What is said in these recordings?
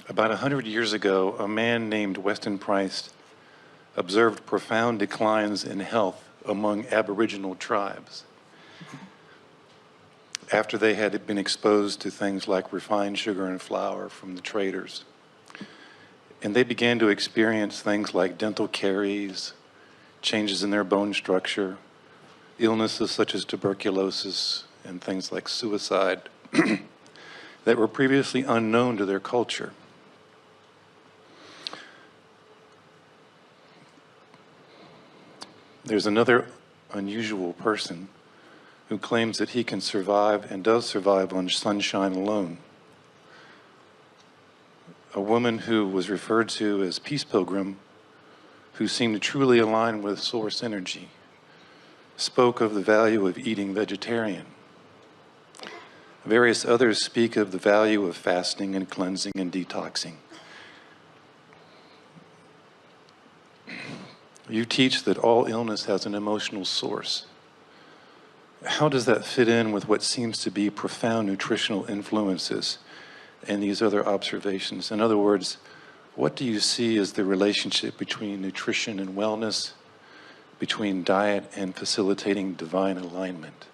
About 100 years ago, a man named Weston Price observed profound declines in health among Aboriginal tribes after they had been exposed to things like refined sugar and flour from the traders. And they began to experience things like dental caries, changes in their bone structure, illnesses such as tuberculosis, and things like suicide that were previously unknown to their culture. There's another unusual person who claims that he can survive and does survive on sunshine alone. A woman who was referred to as Peace Pilgrim, who seemed to truly align with source energy, spoke of the value of eating vegetarian. Various others speak of the value of fasting and cleansing and detoxing. You teach that all illness has an emotional source. How does that fit in with what seems to be profound nutritional influences and these other observations? In other words, what do you see as the relationship between nutrition and wellness, between diet and facilitating divine alignment?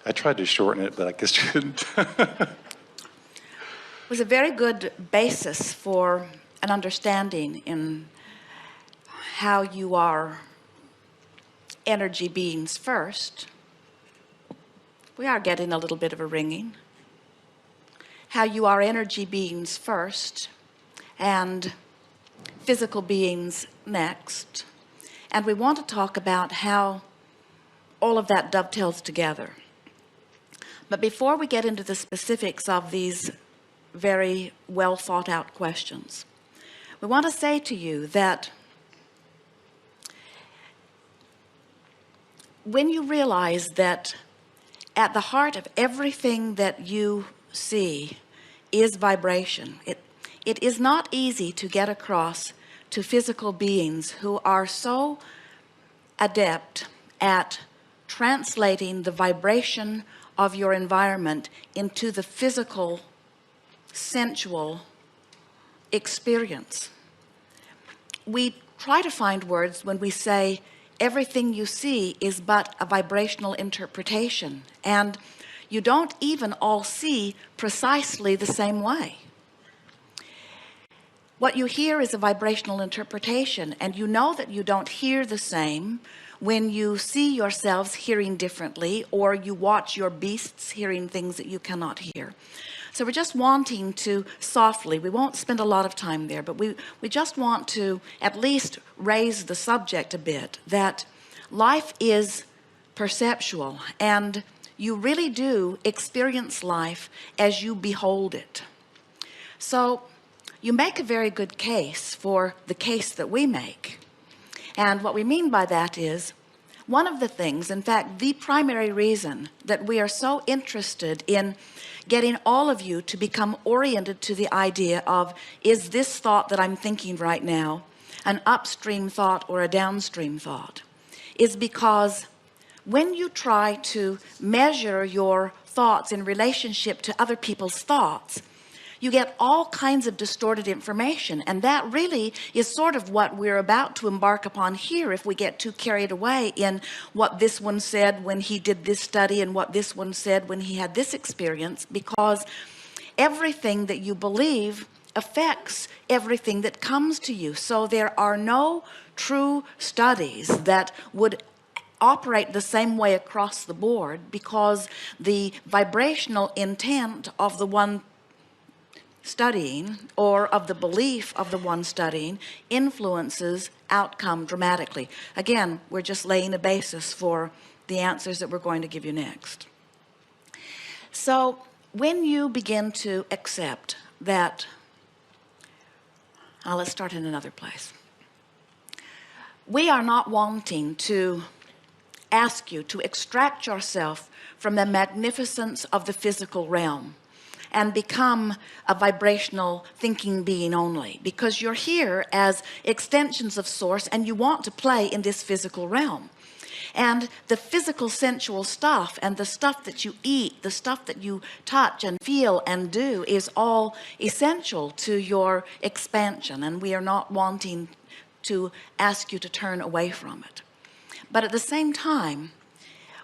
I tried to shorten it, but I guess you didn't. It was a very good basis for an understanding in how you are energy beings first. We are getting a little bit of a ringing. How you are energy beings first and physical beings next. And we want to talk about how all of that dovetails together. But before we get into the specifics of these very well thought out questions, we want to say to you that when you realize that at the heart of everything that you see is vibration, it is not easy to get across to physical beings who are so adept at translating the vibration of your environment into the physical, sensual experience. We try to find words when we say everything you see is but a vibrational interpretation, and you don't even all see precisely the same way. What you hear is a vibrational interpretation, and you know that you don't hear the same when you see yourselves hearing differently, or you watch your beasts hearing things that you cannot hear. So we're just wanting to softly, we won't spend a lot of time there, but we just want to at least raise the subject a bit, that life is perceptual, and you really do experience life as you behold it. So you make a very good case for the case that we make. And what we mean by that is, one of the things, in fact, the primary reason that we are so interested in getting all of you to become oriented to the idea of, is this thought that I'm thinking right now an upstream thought or a downstream thought, is because when you try to measure your thoughts in relationship to other people's thoughts, you get all kinds of distorted information. And that really is sort of what we're about to embark upon here, if we get too carried away in what this one said when he did this study and what this one said when he had this experience, because everything that you believe affects everything that comes to you. So there are no true studies that would operate the same way across the board, because the vibrational intent of the one studying, or of the belief of the one studying, influences outcome dramatically. Again, we're just laying a basis for the answers that we're going to give you next. So when you begin to accept that, let's start in another place. We are not wanting to ask you to extract yourself from the magnificence of the physical realm and become a vibrational thinking being only, because you're here as extensions of source and you want to play in this physical realm. And the physical sensual stuff and the stuff that you eat, the stuff that you touch and feel and do is all essential to your expansion. And we are not wanting to ask you to turn away from it. But at the same time,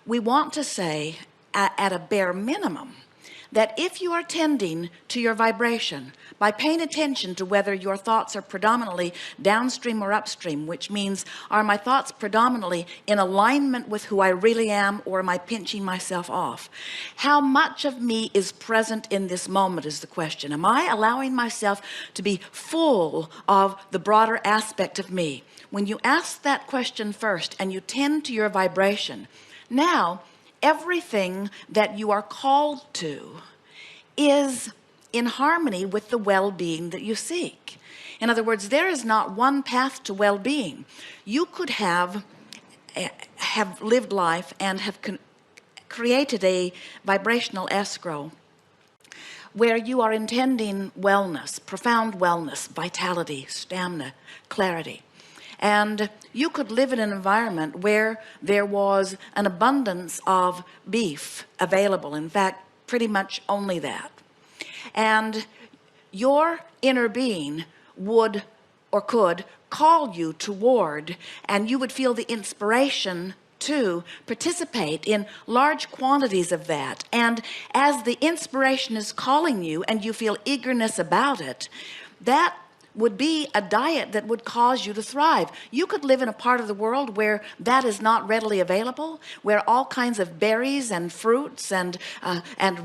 we want to say at a bare minimum that if you are tending to your vibration by paying attention to whether your thoughts are predominantly downstream or upstream, which means, are my thoughts predominantly in alignment with who I really am, or am I pinching myself off? How much of me is present in this moment is the question. Am I allowing myself to be full of the broader aspect of me? When you ask that question first and you tend to your vibration, now everything that you are called to is in harmony with the well-being that you seek. In other words, there is not one path to well-being. You could have lived life and have created a vibrational escrow where you are intending wellness, profound wellness, vitality, stamina, clarity. And you could live in an environment where there was an abundance of beef available. In fact, pretty much only that. And your inner being would or could call you toward, and you would feel the inspiration to participate in large quantities of that. And as the inspiration is calling you and you feel eagerness about it, that would be a diet that would cause you to thrive. You could live in a part of the world where that is not readily available, where all kinds of berries and fruits and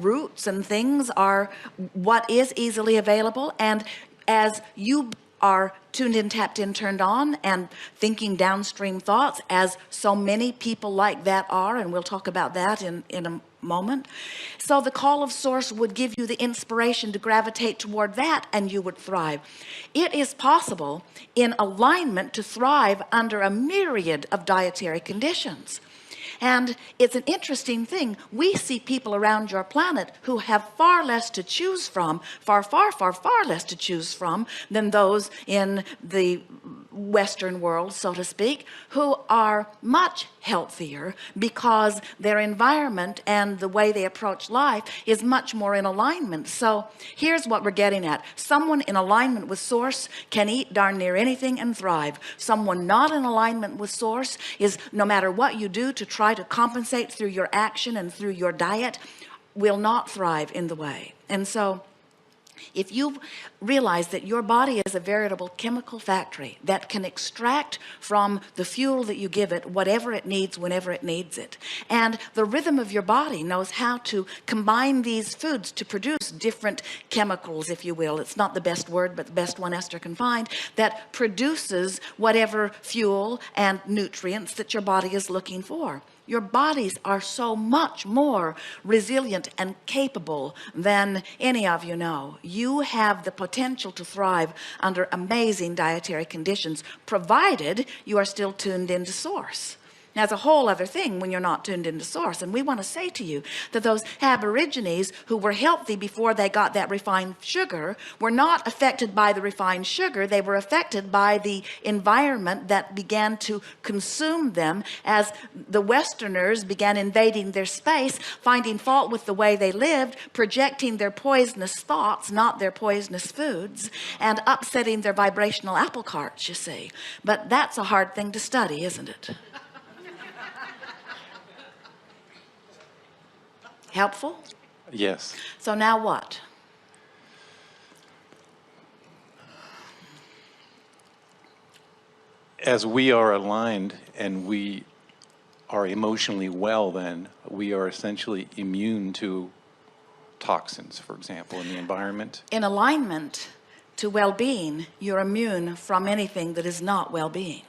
roots and things are what is easily available. And as you are tuned in, tapped in, turned on, and thinking downstream thoughts, as so many people like that are, and we'll talk about that in a moment. So the call of source would give you the inspiration to gravitate toward that, and you would thrive. It is possible in alignment to thrive under a myriad of dietary conditions. And it's an interesting thing. We see people around your planet who have far less to choose from, far less to choose from than those in the Western world, so to speak, who are much healthier because their environment and the way they approach life is much more in alignment. So here's what we're getting at. Someone in alignment with source can eat darn near anything and thrive. Someone not in alignment with source is, no matter what you do to try to compensate through your action and through your diet, will not thrive in the way. And so if you realize that your body is a veritable chemical factory that can extract from the fuel that you give it whatever it needs whenever it needs it, and the rhythm of your body knows how to combine these foods to produce different chemicals, if you will. It's not the best word, but the best one Esther can find, that produces whatever fuel and nutrients that your body is looking for. Your bodies are so much more resilient and capable than any of you know. You have the potential to thrive under amazing dietary conditions, provided you are still tuned into source. Now, it's a whole other thing when you're not tuned into source. And we want to say to you that those Aborigines who were healthy before they got that refined sugar were not affected by the refined sugar. They were affected by the environment that began to consume them as the Westerners began invading their space, finding fault with the way they lived, projecting their poisonous thoughts, not their poisonous foods, and upsetting their vibrational apple carts, you see. But that's a hard thing to study, isn't it? Helpful? Yes. So now what? As we are aligned and we are emotionally well, then we are essentially immune to toxins, for example, in the environment. In alignment to well-being, you're immune from anything that is not well-being.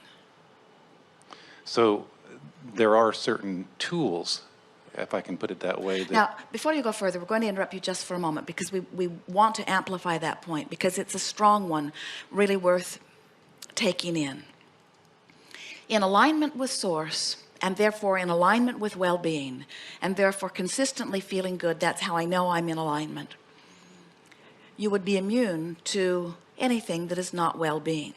So there are certain tools, if I can put it that way. Now, before you go further, we're going to interrupt you just for a moment because we want to amplify that point because it's a strong one, really worth taking in. In alignment with source, and therefore in alignment with well-being, and therefore consistently feeling good, that's how I know I'm in alignment. You would be immune to anything that is not well-being.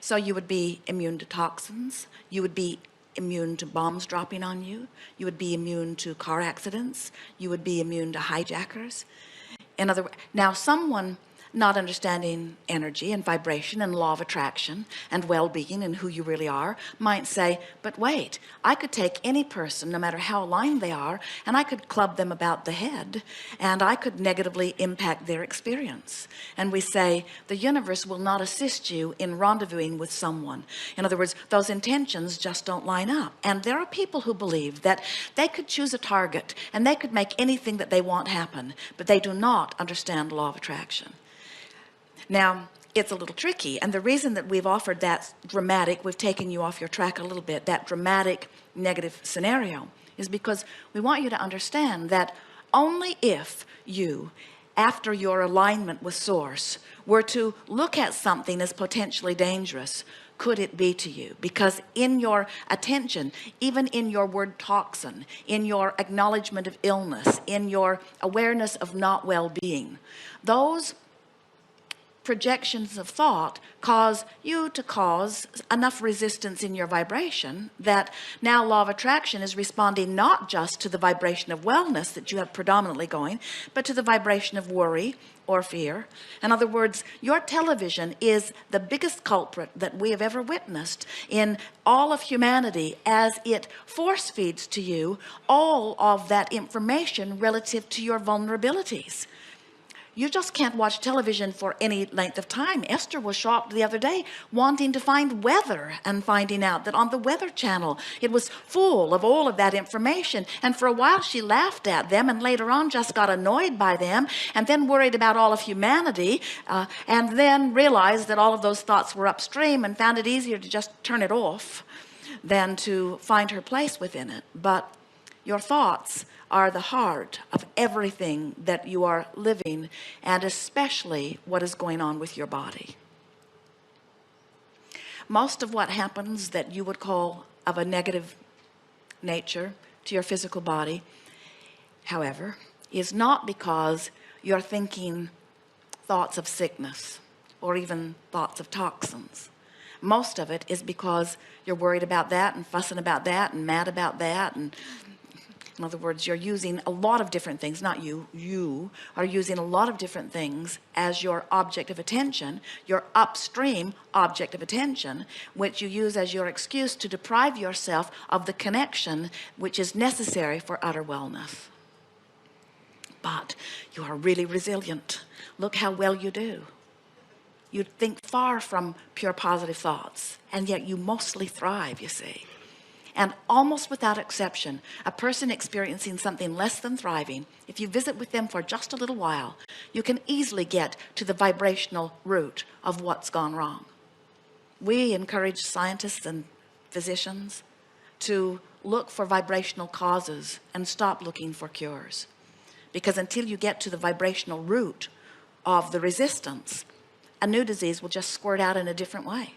So you would be immune to toxins. You would be immune to bombs dropping on you. You would be immune to car accidents. You would be immune to hijackers. In other words, now someone not understanding energy and vibration and law of attraction and well-being and who you really are might say, but wait, I could take any person, no matter how aligned they are, and I could club them about the head, and I could negatively impact their experience. And we say the universe will not assist you in rendezvousing with someone. In other words, those intentions just don't line up. And there are people who believe that they could choose a target and they could make anything that they want happen, but they do not understand law of attraction. Now, it's a little tricky, and the reason that we've offered that dramatic, we've taken you off your track a little bit, that dramatic negative scenario, is because we want you to understand that only if you, after your alignment with Source, were to look at something as potentially dangerous, could it be to you. Because in your attention, even in your word toxin, in your acknowledgement of illness, in your awareness of not well-being, those projections of thought cause you to cause enough resistance in your vibration that now law of attraction is responding not just to the vibration of wellness that you have predominantly going, but to the vibration of worry or fear. In other words, your television is the biggest culprit that we have ever witnessed in all of humanity, as it force feeds to you all of that information relative to your vulnerabilities. You just can't watch television for any length of time. Esther was shocked the other day wanting to find weather and finding out that on the Weather Channel it was full of all of that information. And for a while she laughed at them, and later on just got annoyed by them, and then worried about all of humanity, and then realized that all of those thoughts were upstream and found it easier to just turn it off than to find her place within it. But your thoughts are the heart of everything that you are living, and especially what is going on with your body. Most of what happens that you would call of a negative nature to your physical body, however, is not because you're thinking thoughts of sickness or even thoughts of toxins. Most of it is because you're worried about that and fussing about that and mad about that. And in other words, you're using a lot of different things, not you are using a lot of different things as your object of attention, your upstream object of attention, which you use as your excuse to deprive yourself of the connection which is necessary for utter wellness. But you are really resilient. Look how well you do. You think far from pure positive thoughts, and yet you mostly thrive, you see. And almost without exception, a person experiencing something less than thriving, if you visit with them for just a little while, you can easily get to the vibrational root of what's gone wrong. We encourage scientists and physicians to look for vibrational causes and stop looking for cures. Because until you get to the vibrational root of the resistance, a new disease will just squirt out in a different way.